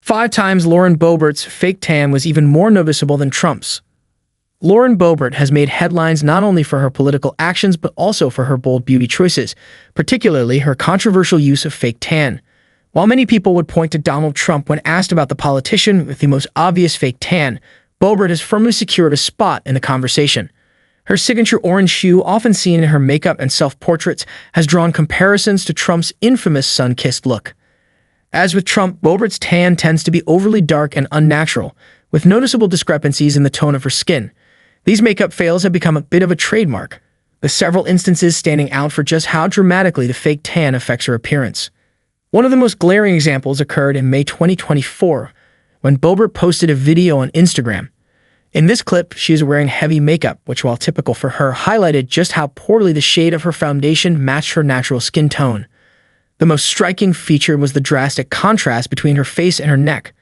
5 times Lauren Boebert's fake tan was even more noticeable than Trump's. Lauren Boebert has made headlines not only for her political actions but also for her bold beauty choices, particularly her controversial use of fake tan. While many people would point to Donald Trump when asked about the politician with the most obvious fake tan, Boebert has firmly secured a spot in the conversation. Her signature orange hue, often seen in her makeup and self-portraits, has drawn comparisons to Trump's infamous sun-kissed look. As with Trump, Boebert's tan tends to be overly dark and unnatural, with noticeable discrepancies in the tone of her skin. These makeup fails have become a bit of a trademark, with several instances standing out for just how dramatically the fake tan affects her appearance. One of the most glaring examples occurred in May 2024, when Boebert posted a video on Instagram. In this clip, she is wearing heavy makeup, which, while typical for her, highlighted just how poorly the shade of her foundation matched her natural skin tone. The most striking feature was the drastic contrast between her face and her neck.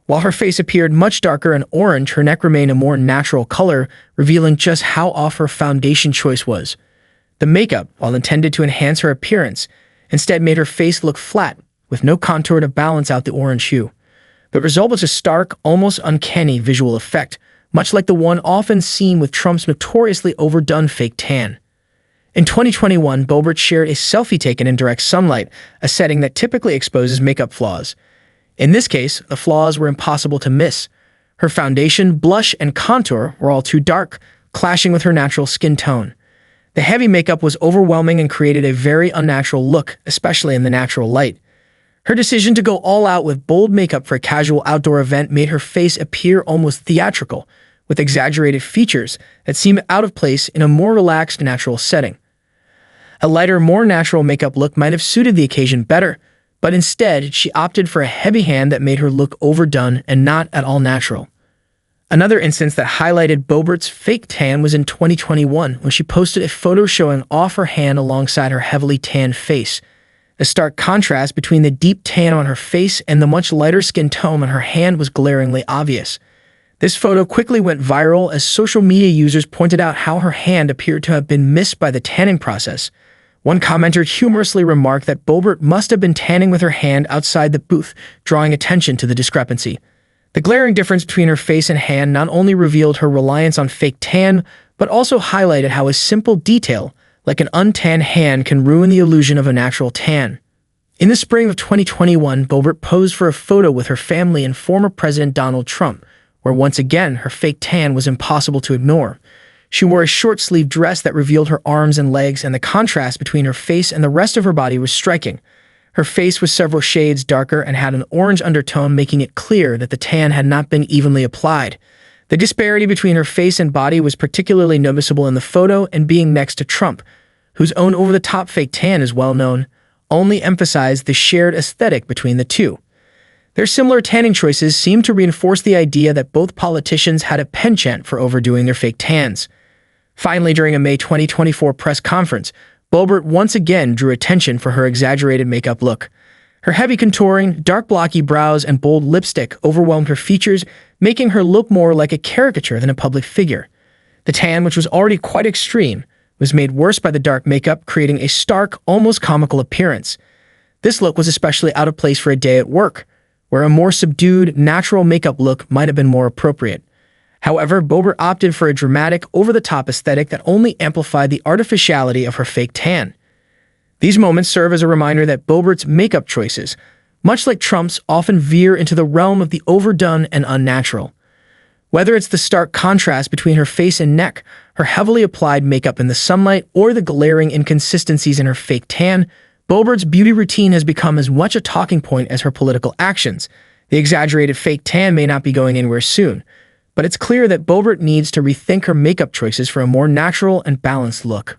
While her face appeared much darker and orange, her neck remained a more natural color, revealing just how off her foundation choice was. The makeup, while intended to enhance her appearance, instead made her face look flat, with no contour to balance out the orange hue. The result was a stark, almost uncanny visual effect, much like the one often seen with Trump's notoriously overdone fake tan. In 2021, Boebert shared a selfie taken in direct sunlight, a setting that typically exposes makeup flaws. In this case, the flaws were impossible to miss. Her foundation, blush, and contour were all too dark, clashing with her natural skin tone. The heavy makeup was overwhelming and created a very unnatural look, especially in the natural light. Her decision to go all out with bold makeup for a casual outdoor event made her face appear almost theatrical, with exaggerated features that seemed out of place in a more relaxed, natural setting. A lighter, more natural makeup look might have suited the occasion better, but instead, she opted for a heavy hand that made her look overdone and not at all natural. Another instance that highlighted Boebert's fake tan was in 2021, when she posted a photo showing off her hand alongside her heavily tanned face. The stark contrast between the deep tan on her face and the much lighter skin tone on her hand was glaringly obvious. This photo quickly went viral as social media users pointed out how her hand appeared to have been missed by the tanning process. One commenter humorously remarked that Boebert must have been tanning with her hand outside the booth, drawing attention to the discrepancy. The glaring difference between her face and hand not only revealed her reliance on fake tan, but also highlighted how a simple detail, like an untanned hand, can ruin the illusion of a natural tan. In the spring of 2021, Boebert posed for a photo with her family and former President Donald Trump, where once again her fake tan was impossible to ignore. She wore a short-sleeved dress that revealed her arms and legs, and the contrast between her face and the rest of her body was striking. Her face was several shades darker and had an orange undertone, making it clear that the tan had not been evenly applied. The disparity between her face and body was particularly noticeable in the photo, and being next to Trump, whose own over-the-top fake tan is well known, only emphasized the shared aesthetic between the two. Their similar tanning choices seemed to reinforce the idea that both politicians had a penchant for overdoing their fake tans. Finally, during a May 2024 press conference, Boebert once again drew attention for her exaggerated makeup look. Her heavy contouring, dark blocky brows, and bold lipstick overwhelmed her features, making her look more like a caricature than a public figure. The tan, which was already quite extreme, was made worse by the dark makeup, creating a stark, almost comical appearance. This look was especially out of place for a day at work, where a more subdued, natural makeup look might have been more appropriate. However, Boebert opted for a dramatic, over-the-top aesthetic that only amplified the artificiality of her fake tan. These moments serve as a reminder that Boebert's makeup choices, much like Trump's, often veer into the realm of the overdone and unnatural. Whether it's the stark contrast between her face and neck, her heavily applied makeup in the sunlight, or the glaring inconsistencies in her fake tan, Boebert's beauty routine has become as much a talking point as her political actions. The exaggerated fake tan may not be going anywhere soon, but it's clear that Boebert needs to rethink her makeup choices for a more natural and balanced look.